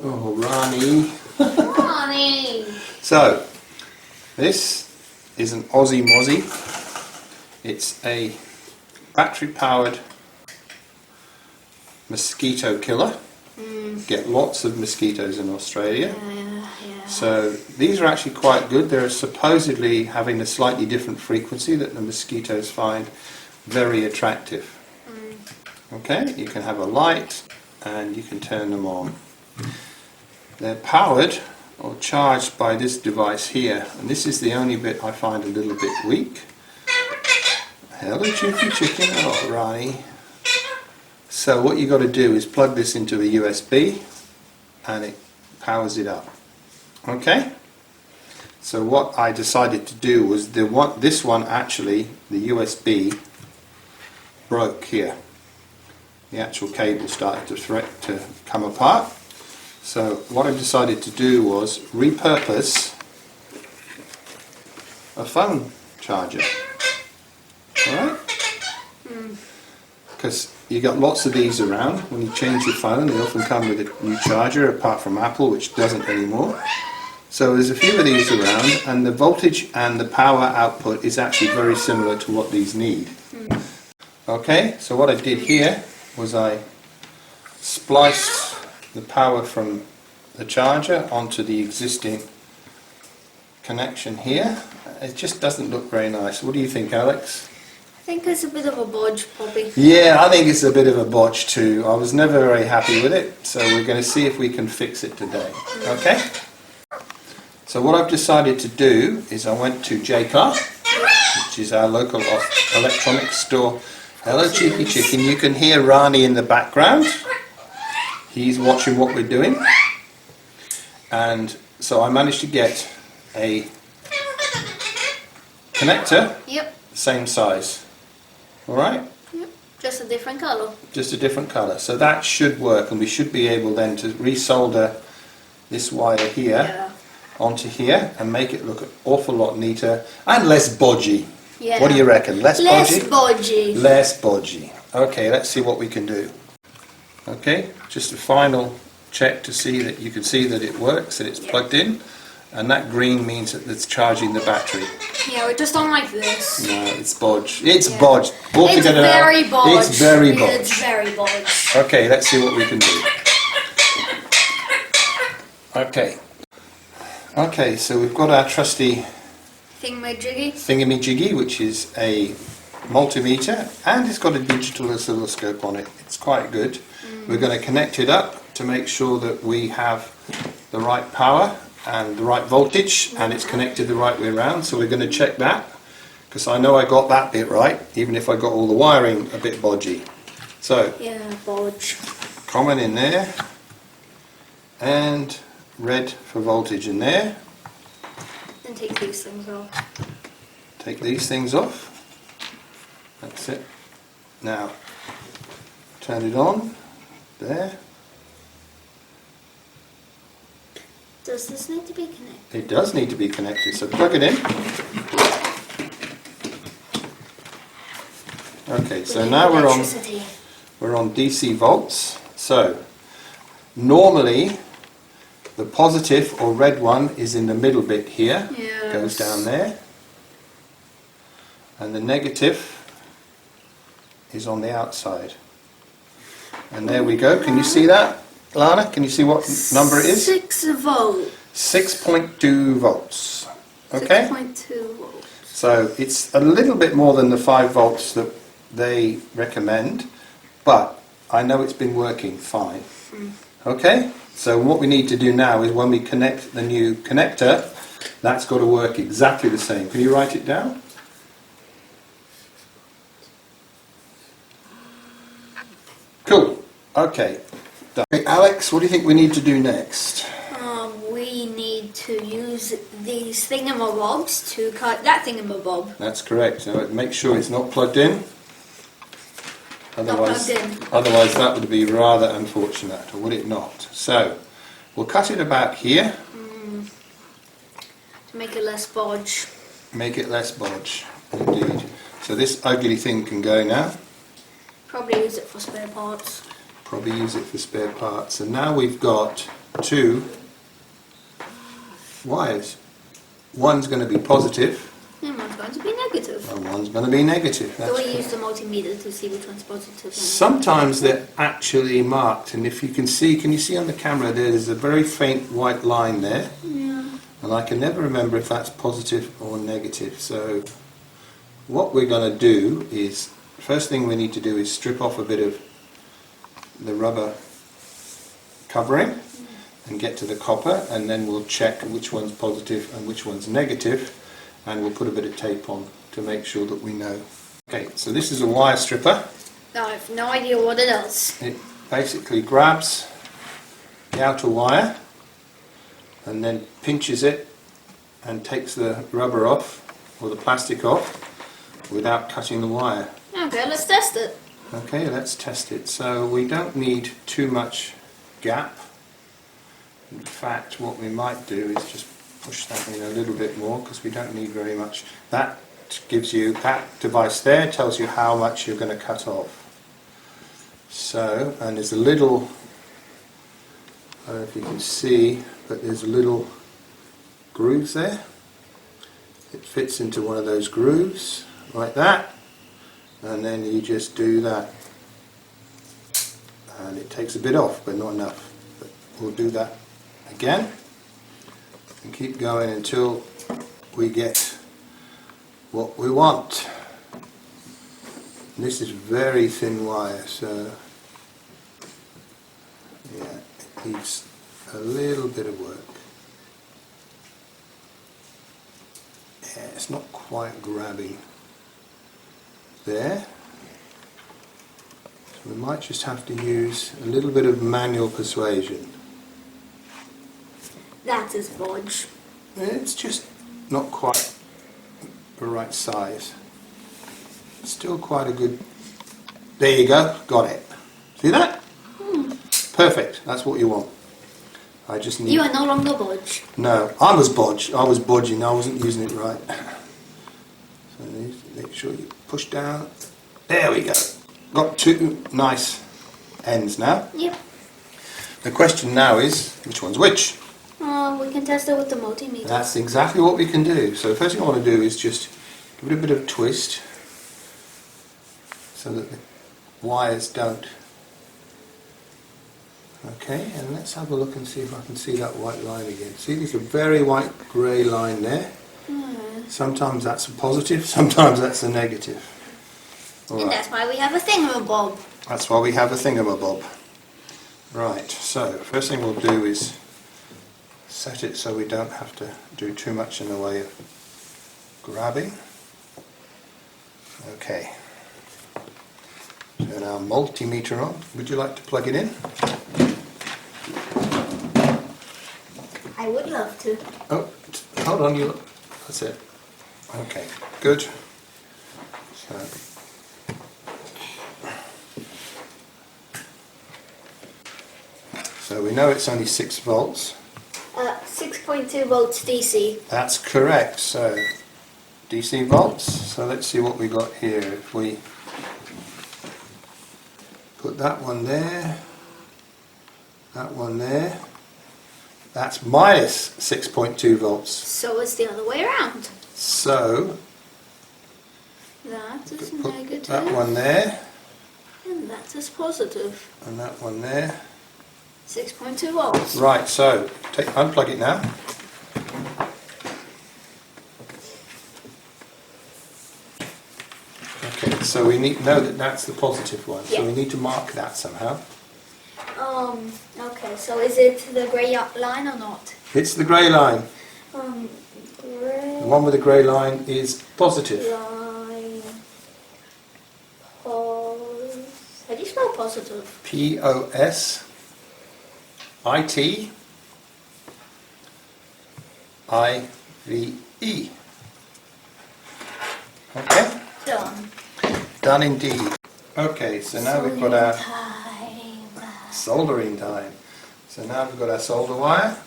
Oh, Ronnie. Ronnie. So, this is an Ozzie Mozzie. It's a battery-powered mosquito killer. Get lots of mosquitoes in Australia. Yeah. So these are actually quite good. They're supposedly having a slightly different frequency that the mosquitoes find very attractive. Okay, you can have a light and you can turn them on. They're powered or charged by this device here, and this is the only bit I find a little bit weak. Hello, Cheeky Chicken. Oh, Ronnie. So what you've got to do is plug this into a USB and it powers it up. Okay? So what I decided to do was this one actually, the USB broke here. The actual cable started to come apart. So what I decided to do was repurpose a phone charger. Alright? Because you got lots of these around. When you change your phone, they often come with a new charger, apart from Apple, which doesn't anymore. So there's a few of these around, and the voltage and the power output is actually very similar to what these need. Okay, so what I did here was I spliced the power from the charger onto the existing connection here. It just doesn't look very nice. What do you think, Alex? I think it's a bit of a bodge, Bobby. Yeah, I think it's a bit of a botch too. I was never very happy with it, so we're going to see if we can fix it today. Okay? So what I've decided to do is I went to JCar, which is our local electronics store. Hello, Cheeky Chicken. You can hear Rani in the background. He's watching what we're doing. And so I managed to get a connector, same size. Alright? Yep. Just a different colour. Just a different colour. So that should work, and we should be able then to resolder this wire here onto here and make it look an awful lot neater and less bodgy. Yeah. What do you reckon? Less bodgy? Bodgy. Less bodgy. Okay, let's see what we can do. Okay, just a final check to see that you can see that it works, that it's plugged in, and that green means that it's charging the battery. Yeah, we're just on like this. No, it's bodge. It's bodge. It's very bodge. It's very bodge. It's very bodge. Okay, let's see what we can do. Okay. Okay, so we've got our trusty thingamajiggy, which is a multimeter, and it's got a digital oscilloscope on it. It's quite good. We're going to connect it up to make sure that we have the right power and the right voltage, and it's connected the right way around. So we're going to check that, because I know I got that bit right, even if I got all the wiring a bit bodgy. So bodge. common in there, and red for voltage in there. And take these things off. Take these things off. That's it. Now turn it on. There. Does this need to be connected? It does need to be connected, so plug it in. Okay, so now we're on DC volts. So normally the positive or red one is in the middle bit here. Yes. Goes down there. And the negative is on the outside. And there we go. Can you see that, Lana? Can you see what number it is? 6 volts. 6.2 volts. Okay? 6.2 volts. So it's a little bit more than the 5 volts that they recommend, but I know it's been working fine. Okay? So what we need to do now is when we connect the new connector, that's got to work exactly the same. Can you write it down? Cool. Okay. Done. Okay, Alex, what do you think we need to do next? We need to use these thingamabobs to cut that thingamabob. That's correct. So make sure it's not plugged in. Otherwise, Not plugged in. otherwise that would be rather unfortunate, or would it not? So we'll cut it about here. To make it less bodge. Make it less bodge, indeed. So this ugly thing can go now. Probably use it for spare parts. Probably use it for spare parts. And now we've got two wires. One's going to be positive and one's going to be negative. and one's going to be negative. So we use the multimeter to see which one's positive. And Sometimes they're actually marked, and if you can you see on the camera there's a very faint white line there, and I can never remember if that's positive or negative. So what we're going to do is, first thing we need to do is strip off a bit of the rubber covering and get to the copper, and then we'll check which one's positive and which one's negative, and we'll put a bit of tape on to make sure that we know. Okay, so this is a wire stripper. I have no idea what it does. It basically grabs the outer wire and then pinches it and takes the rubber off, or the plastic off, without cutting the wire. Okay, let's test it. Okay, let's test it. So we don't need too much gap. In fact, what we might do is just push that in a little bit more, because we don't need very much. That gives you, that device there tells you how much you're going to cut off. So, and there's a little, I don't know if you can see, but there's a little grooves there. It fits into one of those grooves, like that, and then you just do that. And it takes a bit off, but not enough. But we'll do that again and keep going until we get what we want. And this is very thin wire, so yeah, it needs a little bit of work. Yeah, it's not quite grabbing there. So we might just have to use a little bit of manual persuasion. That is bodge. It's just not quite the right size. Still quite a good... There you go, got it. See that? Perfect, that's what you want. I just need... You are no longer bodge. No, I was bodge. I was bodging, I wasn't using it right. So make sure you push down. There we go. Got two nice ends now. Yep. The question now is, which one's which? We can test it with the multimeter. That's exactly what we can do. So the first thing I want to do is just give it a bit of a twist so that the wires don't. Okay, and let's have a look and see if I can see that white line again. See, there's a very white grey line there. Sometimes that's a positive, sometimes that's a negative. All And right. that's why we have a thingamabob. That's why we have a thingamabob. Right, so first thing we'll do is set it so we don't have to do too much in the way of grabbing. Okay. Turn our multimeter on. Would you like to plug it in? I would love to. Oh, hold on, you. That's it. Okay, good. So we know it's only 6 volts. 6.2 volts DC. That's correct. So DC volts. So let's see what we got here. If we put that one there, that one there, that's minus 6.2 volts. So it's the other way around. So That is put negative. that one there, And that is positive. and that one there. 6.2 volts. Right, so unplug it now. Okay, so we need know that that's the positive one. So Yeah. we need to mark that somehow. Okay, so is it the grey line or not? It's the grey line. Grey The one with the grey line is positive. line. How do you spell positive? POSITIVE. Okay, Done. done indeed. Okay, so now we've got our Time. soldering time. So now we've got our solder wire.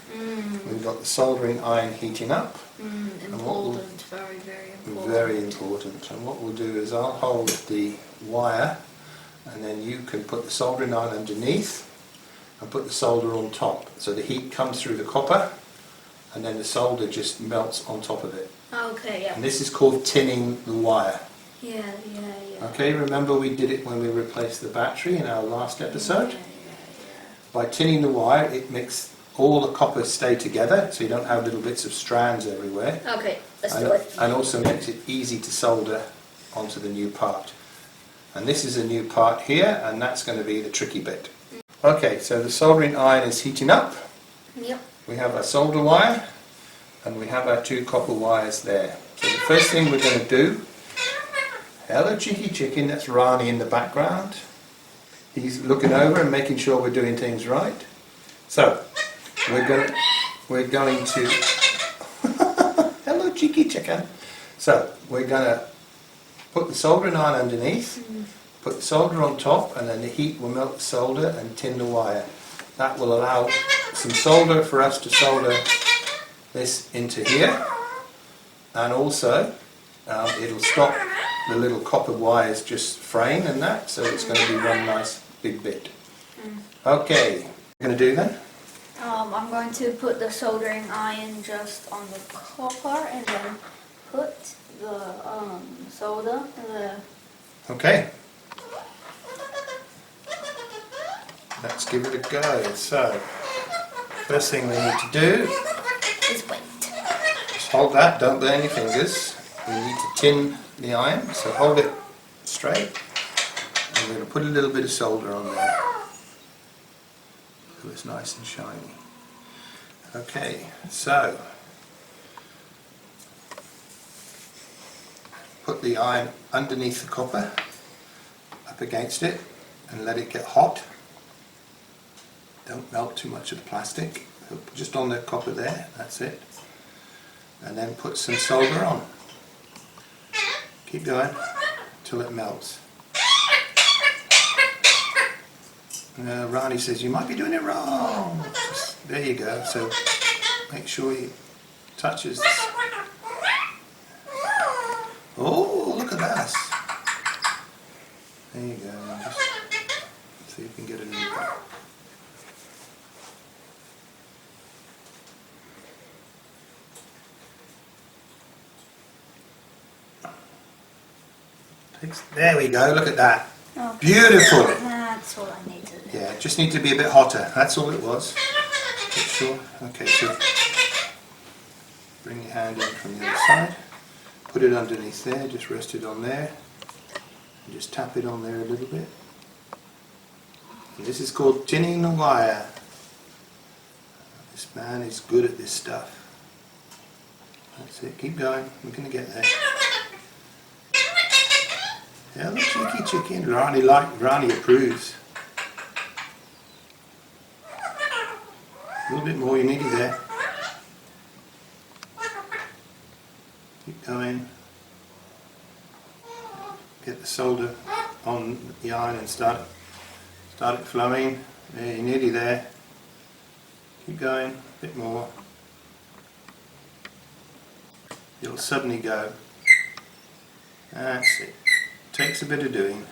We've got the soldering iron heating up. Important, very, very important. Very important. And what we'll do is I'll hold the wire, and then you can put the soldering iron underneath, and put the solder on top. So the heat comes through the copper and then the solder just melts on top of it. Okay, yeah. And this is called tinning the wire. Yeah. Okay, remember we did it when we replaced the battery in our last episode? Yeah. By tinning the wire, it makes all the copper stay together, so you don't have little bits of strands everywhere. Okay, let's do it. And also makes it easy to solder onto the new part. And this is a new part here, and that's going to be the tricky bit. Okay, so the soldering iron is heating up. Yep. We have our solder wire, and we have our 2 copper wires there. So the first thing we're going to do, hello cheeky chicken, that's Rani in the background. He's looking over and making sure we're doing things right. So, we're going to hello cheeky chicken. So, we're going to put the soldering iron underneath, put the solder on top, and then the heat will melt the solder and tin the wire. That will allow some solder for us to solder this into here, and also it'll stop the little copper wires just fraying and that, so it's going to be one nice big bit. Okay, what are you going to do then? I'm going to put the soldering iron just on the copper and then put the solder in the... Okay. Let's give it a go. So, first thing we need to do is wait. is hold that, don't burn your fingers. We need to tin the iron, so hold it straight. And we're going to put a little bit of solder on there so it's nice and shiny. Okay, so put the iron underneath the copper, up against it, and let it get hot. Don't melt too much of the plastic, just on the copper there, that's it. And then put some solder on. Keep going till it melts. Rani says, you might be doing it wrong. There you go, so make sure he touches. Oh, look at that. There you go, just see if you can get it in there. There we go, look at that. Okay. Beautiful. That's all I need to do. Yeah, just need to be a bit hotter, that's all it was. Sure. Okay, so bring your hand in from the other side, put it underneath there, just rest it on there, and just tap it on there a little bit. And this is called tinning the wire. This man is good at this stuff. That's it, keep going, we're going to get there. Hello cheeky chicken, Rani approves. A little bit more, you need it there. Keep going. Get the solder on the iron and start it flowing. There, you're nearly there. Keep going, a bit more. It'll suddenly go. That's it. Takes a bit of doing.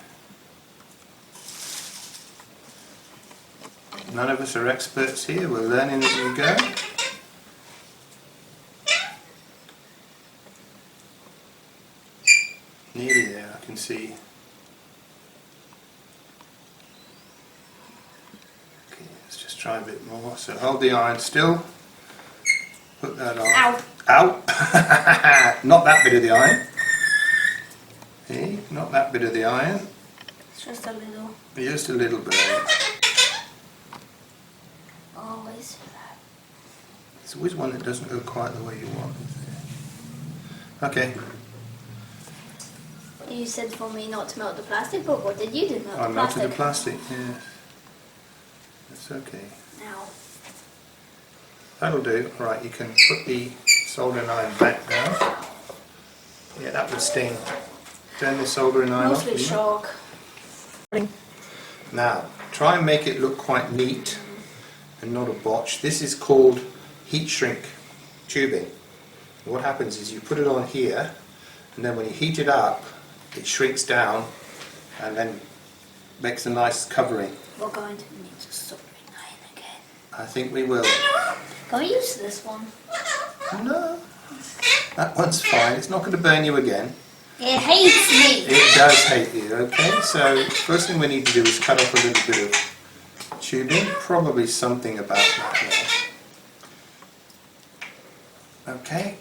None of us are experts here, we're learning as we go. Nearly there, I can see. Okay, let's just try a bit more. So hold the iron still. Put that on. Ow! Ow! Not that bit of the iron. Hey, not that bit of the iron. It's just a little. Just a little bit. Always. There's always one that doesn't go quite the way you want. Okay. You said for me not to melt the plastic, but what did you do? Melt I the melted plastic? the plastic, yes. That's okay. Now. That'll do. Right, you can put the soldering iron back now. Yeah, that would sting. Turn the soldering iron off. Mostly shock. Now, try and make it look quite neat and not a botch. This is called heat shrink tubing. What happens is you put it on here, and then when you heat it up, it shrinks down and then makes a nice covering. We're going to need a soldering iron I think we will. Can we use this one? No, that one's fine. It's not going to burn you again. It hates me. It does hate you, okay? So first thing we need to do is cut off a little bit of tubing. Probably something about that there. Okay?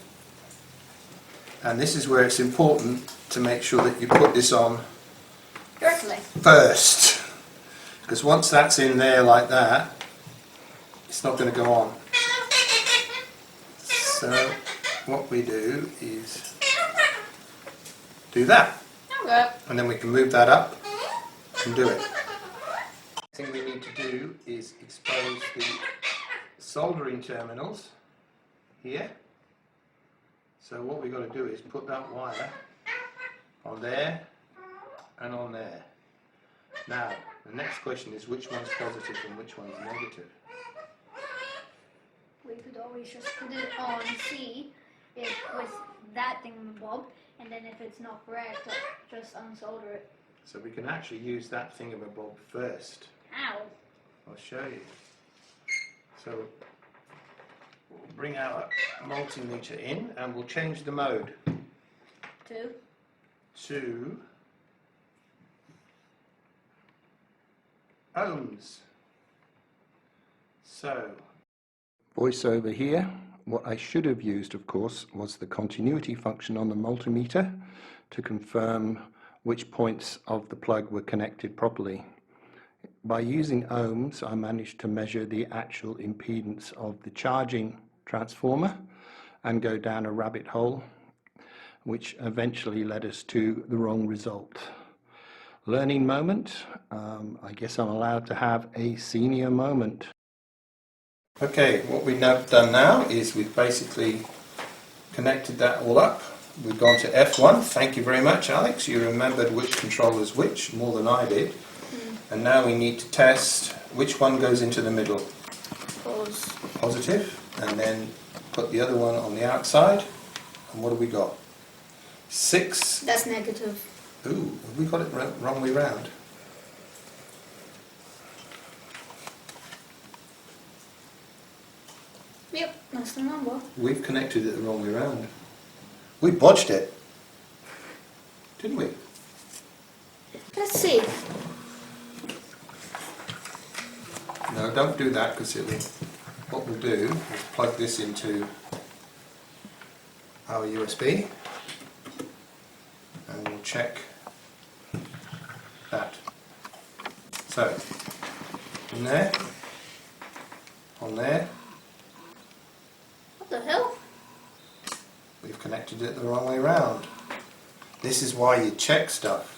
And this is where it's important to make sure that you put this on Directly. first. Because once that's in there like that, it's not going to go on. So what we do is do that. Okay. And then we can move that up and do it. The thing we need to do is expose the soldering terminals here. So what we've got to do is put that wire on there and on there. Now, the next question is which one's positive and which one's negative. We could always just put it on C if with that thingamabob, and then if it's not correct, just unsolder it. So we can actually use that thingamabob first. How? I'll show you. So we'll bring our multimeter in and we'll change the mode to ohms. So voiceover here. What I should have used, of course, was the continuity function on the multimeter to confirm which points of the plug were connected properly. By using ohms, I managed to measure the actual impedance of the charging transformer and go down a rabbit hole, which eventually led us to the wrong result. Learning moment. I guess I'm allowed to have a senior moment. Okay, what we've now done now is we've basically connected that all up. We've gone to F1. Thank you very much, Alex. You remembered which control is which, more than I did. And now we need to test which one goes into the middle. Positive. And then put the other one on the outside. And what have we got? 6. That's negative. Ooh, have we got it wrong way round? Yep, that's the number. We've connected it the wrong way round. We bodged it, didn't we? Let's see. No, don't do that, because what we'll do is plug this into our USB and we'll check that. So, in there, on there, What the hell? we've connected it the wrong way round. This is why you check stuff.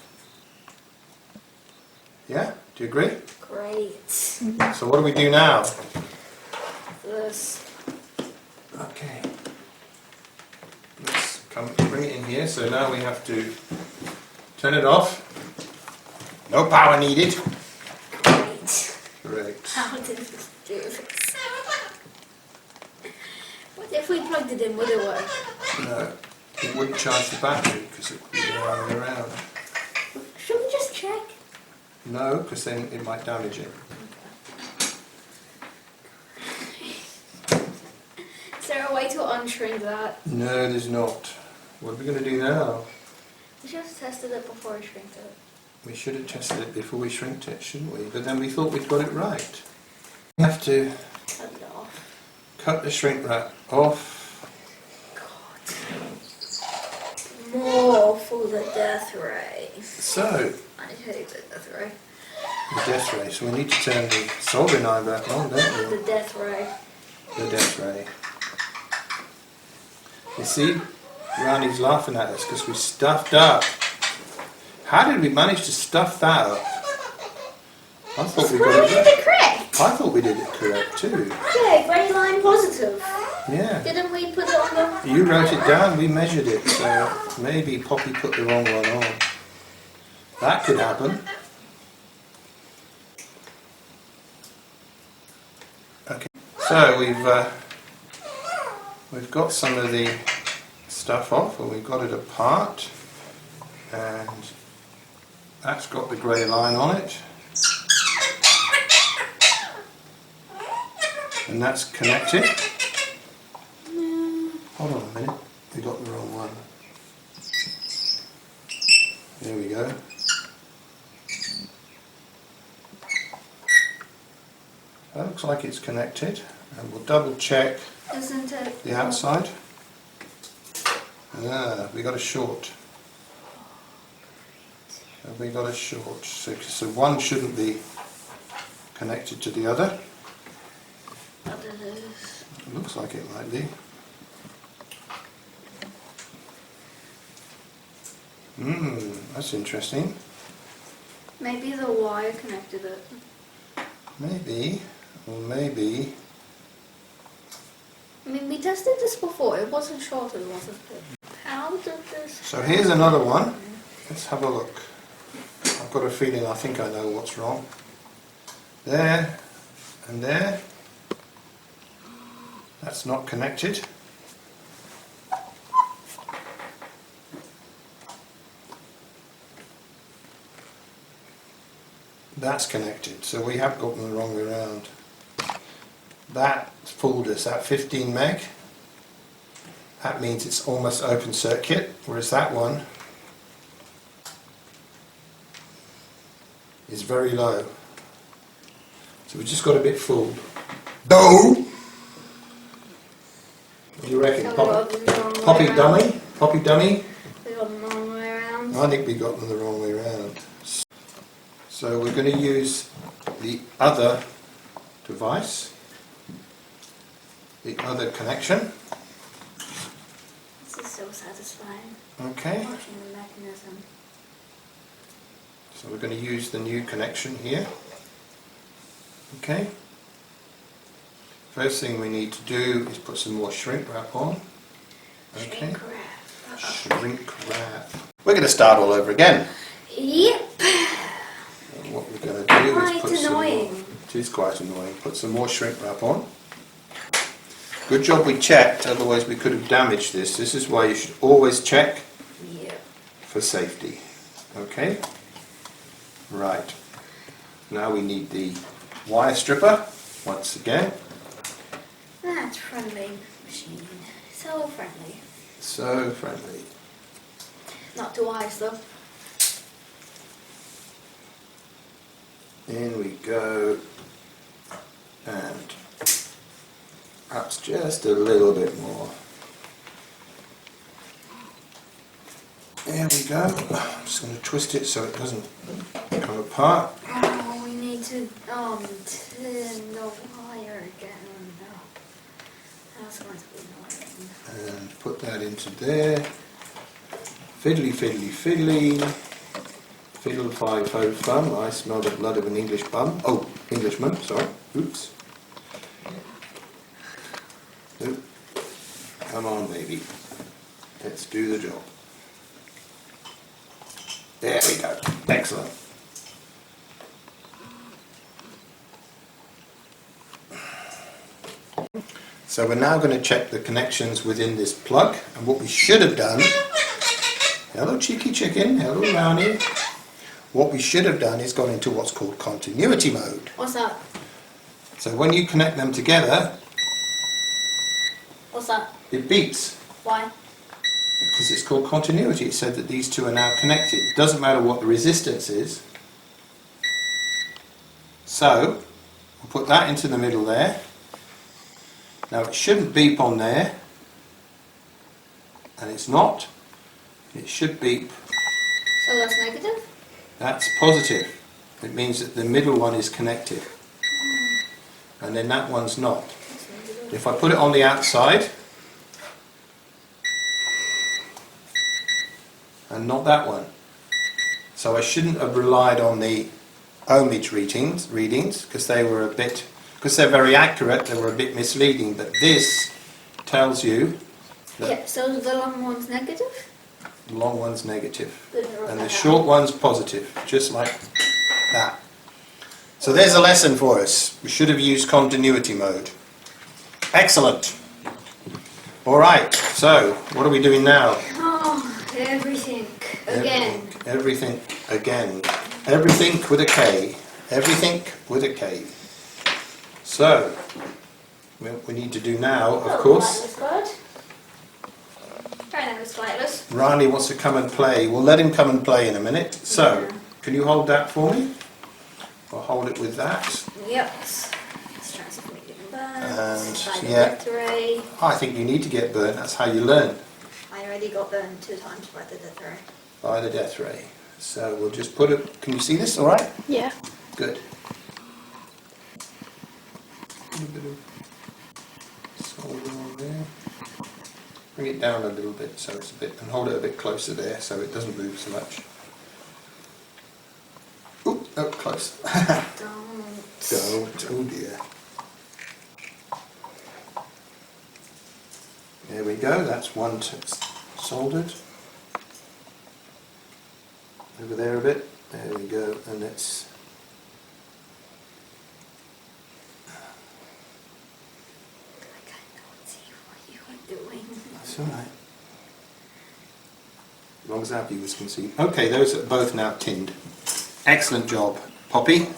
Yeah? Do you agree? Great. So what do we do now? This. Okay. Let's bring it in here. So now we have to turn it off. No power needed. Great. Correct. How did we do this? What if we plugged it in? Would it work? No, it wouldn't charge the battery because it would be going around. Should we just check? No, because then it might damage it. Is there a way to unshrink that? No, there's not. What are we going to do now? We should have tested it before we shrinked it. We should have tested it before we shrinked it, shouldn't we? But then we thought we'd got it right. We have to Cut it off. cut the shrink wrap off. More for the death ray. So, I hate the death ray. the death ray. So we need to turn the soldering iron back on, don't we? The death ray. The death ray. You see, Ronnie's laughing at us because we stuffed up. How did we manage to stuff that up? I thought we got it right. Did it correct? I thought we did it correct too. Yeah, grey line positive. Yeah. Didn't we put it on the... You wrote it down, we measured it, so maybe Poppy put the wrong one on. That could happen. Okay, so we've got some of the stuff off, and we've got it apart, and that's got the grey line on it. And that's connected. Hold on a minute, we got the wrong one. There we go. That looks like it's connected, and we'll double check Isn't it? the outside. We got a short. We got a short. So one shouldn't be connected to the other. But it is. It looks like it might be. That's interesting. Maybe the wire connected it. Maybe, or maybe. I mean, we tested this before. It wasn't shorted, wasn't it? How did this... So here's another one. Let's have a look. I've got a feeling I think I know what's wrong. There and there. That's not connected. That's connected, so we have got them the wrong way around. That fooled us, that 15 meg. That means it's almost open circuit, whereas that one is very low. So we just got a bit fooled. No! What do you reckon? So we got them the wrong way Poppy around. dummy? Poppy dummy? We got them the wrong way around. I think we got them the wrong way around. So we're going to use the other device, the other connection. This is so satisfying. Okay, Watching the mechanism. so we're going to use the new connection here. Okay. First thing we need to do is put some more shrink wrap on. Okay. Shrink wrap. Shrink wrap. We're going to start all over again. Yep. And what we're going to do is Quite put some more, annoying. it is quite annoying. Put some more shrink wrap on. Good job we checked, otherwise we could have damaged this. This is why you should always check Yep. for safety. Okay? Right. Now we need the wire stripper once again. That's friendly machine. So friendly. So friendly. Not too wise though. In we go. And perhaps just a little bit more. There we go. I'm just going to twist it so it doesn't come apart. Oh, we need to tin the wire again. No. That's going to be annoying. And put that into there. Fiddly, fiddly, fiddly. Fiddle, fi, fo, fum. I smell the blood of an English bum. Oh, Englishman, sorry. Oops. Oop. Come on, baby. Let's do the job. There we go. Excellent. So we're now going to check the connections within this plug, and what we should have done, hello cheeky chicken, hello Brownie, what we should have done is gone into what's called continuity mode. What's that? So when you connect them together, What's that? it beeps, Why? because it's called continuity. It said that these two are now connected. It doesn't matter what the resistance is. So we'll put that into the middle there. Now it shouldn't beep on there, and it's not. It should beep. So that's negative? That's positive. It means that the middle one is connected, and then that one's not. That's negative. If I put it on the outside, and not that one. So I shouldn't have relied on the ohmage readings because they were a bit, because they're very accurate, they were a bit misleading, but this tells you that Yeah, so the long one's negative? the long one's negative Good to write and the that short one's positive, just like that. So there's a lesson for us. We should have used continuity mode. Excellent. Alright, so what are we doing now? Oh, everything. Again. Everything again. Everything with a K. Everything with a K. So, what we need to do now, of Oh, course. that was good. Very nice, Silas. Riley wants to come and play. We'll let him come and play in a minute. So, Yeah. can you hold that for me? I'll hold it with that. Yep. Let's try something getting burnt. And, By the yeah. death ray. I think you need to get burnt. That's how you learn. I already got burned 2 times by the death ray. By the death ray. So we'll just put it. Can you see this? All right. Yeah. Good. A little bit of solder on there. Bring it down a little bit so it's a bit, and hold it a bit closer there so it doesn't move so much. Oop, oh, close. Don't. Oh dear. There we go. That's one soldered. Over there a bit. There we go. And let's. That's alright. As long as our viewers can see. Okay, those are both now tinned. Excellent job, Poppy.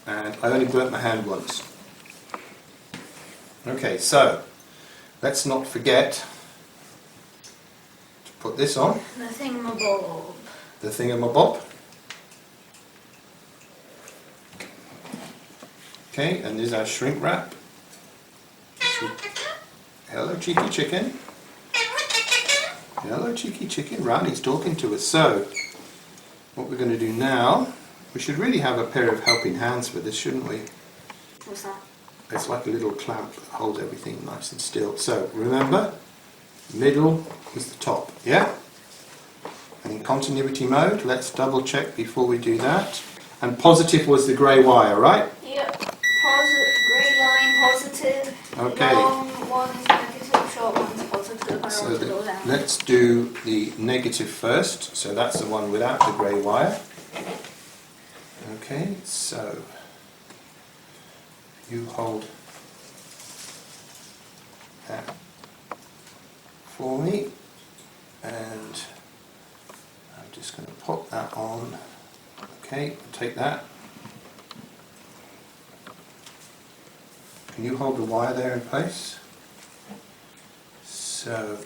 And I only burnt my hand once. Okay, so let's not forget to put this on. The thingamabob. The thingamabob. Okay, and there's our shrink wrap. Hello, cheeky chicken. Hello, cheeky chicken. Riley's talking to us. So, what we're going to do now, we should really have a pair of helping hands for this, shouldn't we? What's that? It's like a little clamp that holds everything nice and still. So, remember, middle is the top, yeah? And in continuity mode, let's double check before we do that. And positive was the grey wire, right? Yep. Grey line, positive. Okay. Long one's negative, short one's positive. I So wrote it all down. let's do the negative first. So that's the one without the grey wire. Okay, so you hold that for me, and I'm just going to pop that on. Okay, take that. Can you hold the wire there in place? So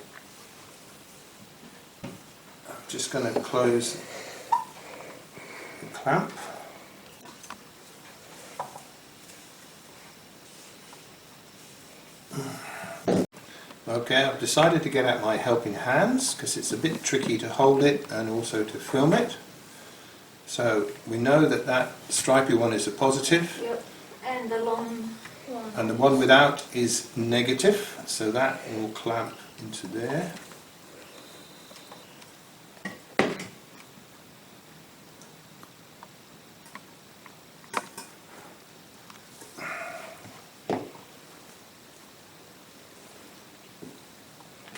I'm just going to close the clamp. Okay, I've decided to get out my helping hands because it's a bit tricky to hold it and also to film it. So we know that that stripy one is a positive. Yep. And the long one. And the one without is negative, so that will clamp into there.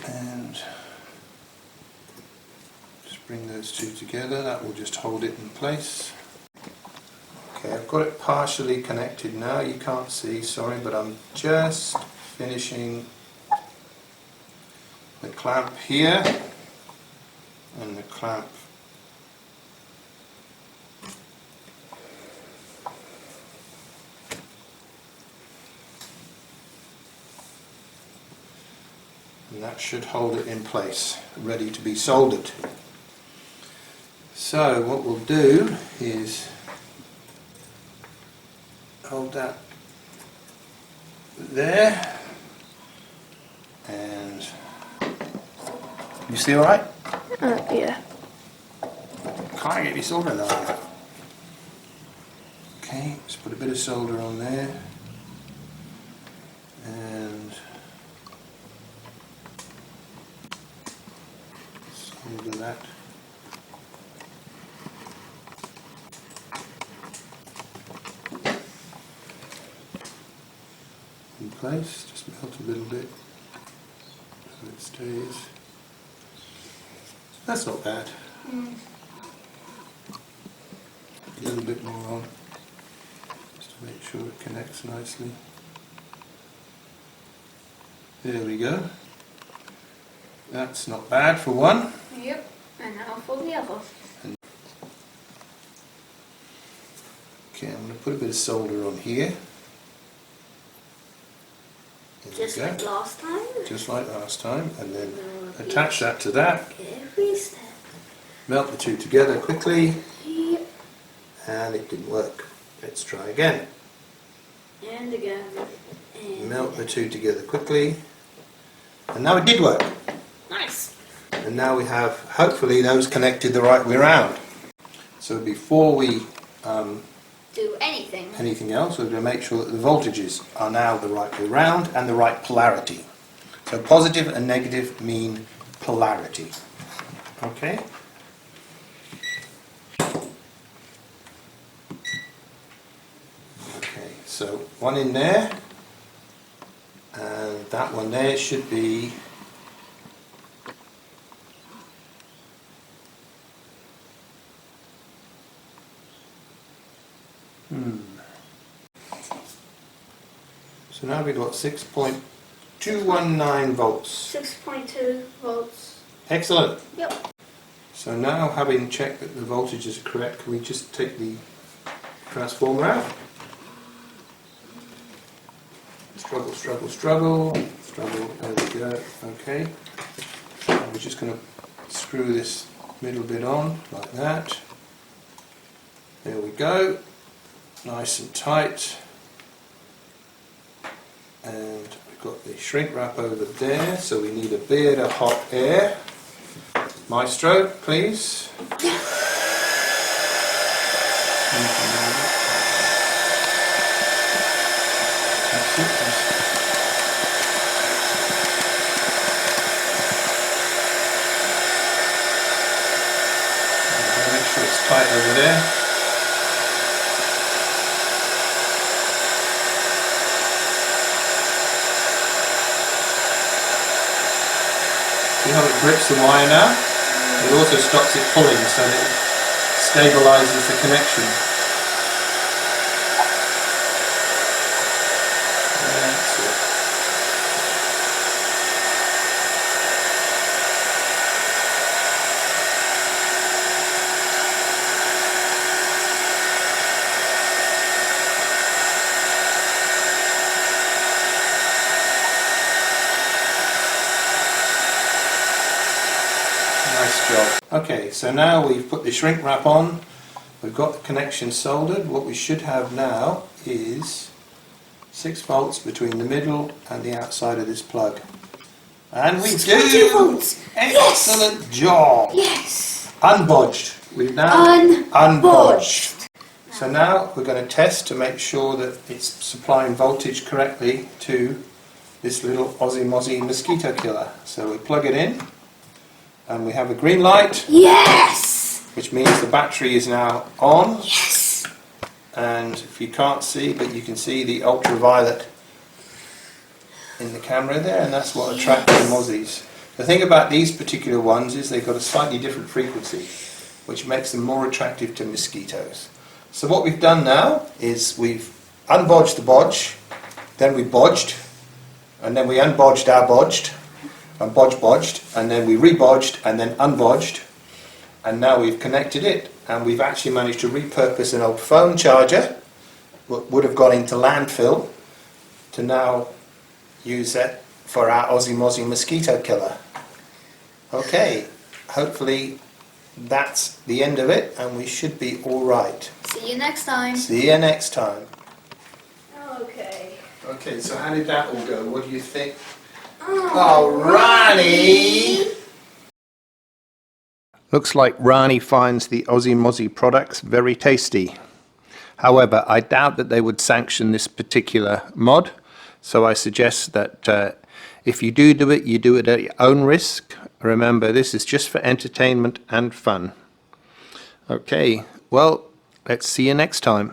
And just bring those two together, that will just hold it in place. Okay, I've got it partially connected now, you can't see, sorry, but I'm just finishing the clamp here and the clamp and that should hold it in place, ready to be soldered. So what we'll do is hold that there, and you see all right? Yeah. Can't get your solder line. Okay, let's put a bit of solder on there, and solder that. In place, just melt a little bit so it stays. That's not bad. A little bit more on, just to make sure it connects nicely. There we go. That's not bad for one. Yep. And now for the other. Okay, I'm going to put a bit of solder on here. Just like last time? Just like last time, and then attach that to that. Every step. Melt the two together quickly, Yep. and it didn't work. Let's try again. And again. And Melt the two together quickly, and now it did work. nice. And now we have, hopefully, those connected the right way around. So before we Do anything. anything else, we're going to make sure that the voltages are now the right way around and the right polarity. So positive and negative mean polarity. Okay? Okay, so one in there, and that one there should be So now we've got 6.219 volts. 6.2 volts. Excellent. Yep. So now, having checked that the voltages are correct, can we just take the transformer out? Struggle, struggle, struggle, struggle, there we go, okay. And we're just going to screw this middle bit on, like that. There we go, nice and tight. And we've got the shrink wrap over there, so we need a bit of hot air. Maestro, please. That's it. Make sure it's tight over there. See how it grips the wire now? It also stops it pulling, so that it stabilises the connection. That's it. Nice job. Okay, so now we've put the shrink wrap on, we've got the connection soldered. What we should have now is 6 volts between the middle and the outside of this plug. And we 6.2 do! volts. Excellent job! Yes. Unbodged. We've now unbodged. So now we're going to test to make sure that it's supplying voltage correctly to this little Ozzie Mozzie mosquito killer. So we plug it in. And we have a green light, Yes! which means the battery is now on. Yes! And if you can't see, but you can see the ultraviolet in the camera there, and that's what attracts the mozzies. The thing about these particular ones is they've got a slightly different frequency, which makes them more attractive to mosquitoes. So what we've done now is we've unbodged the bodge, then we bodged, and then we unbodged our bodged, and bodged, and then we rebodged and then unbodged, and now we've connected it, and we've actually managed to repurpose an old phone charger that would have gone into landfill to now use it for our Ozzie Mozzie mosquito killer. Okay, hopefully that's the end of it, and we should be all right. See you next time. See you next time. Okay. Okay, so how did that all go? What do you think? Oh, Ronnie! Looks like Rani finds the Ozzie Mozzie products very tasty. However, I doubt that they would sanction this particular mod, so I suggest that if you do it, you do it at your own risk. Remember, this is just for entertainment and fun. Okay, well, let's see you next time.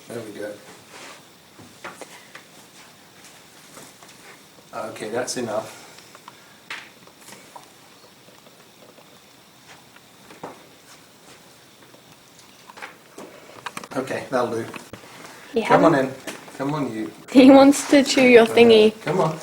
There we go. Okay, that's enough. Okay, that'll do. Yeah. Come on in. Come on, you. He wants to chew your thingy. Come on.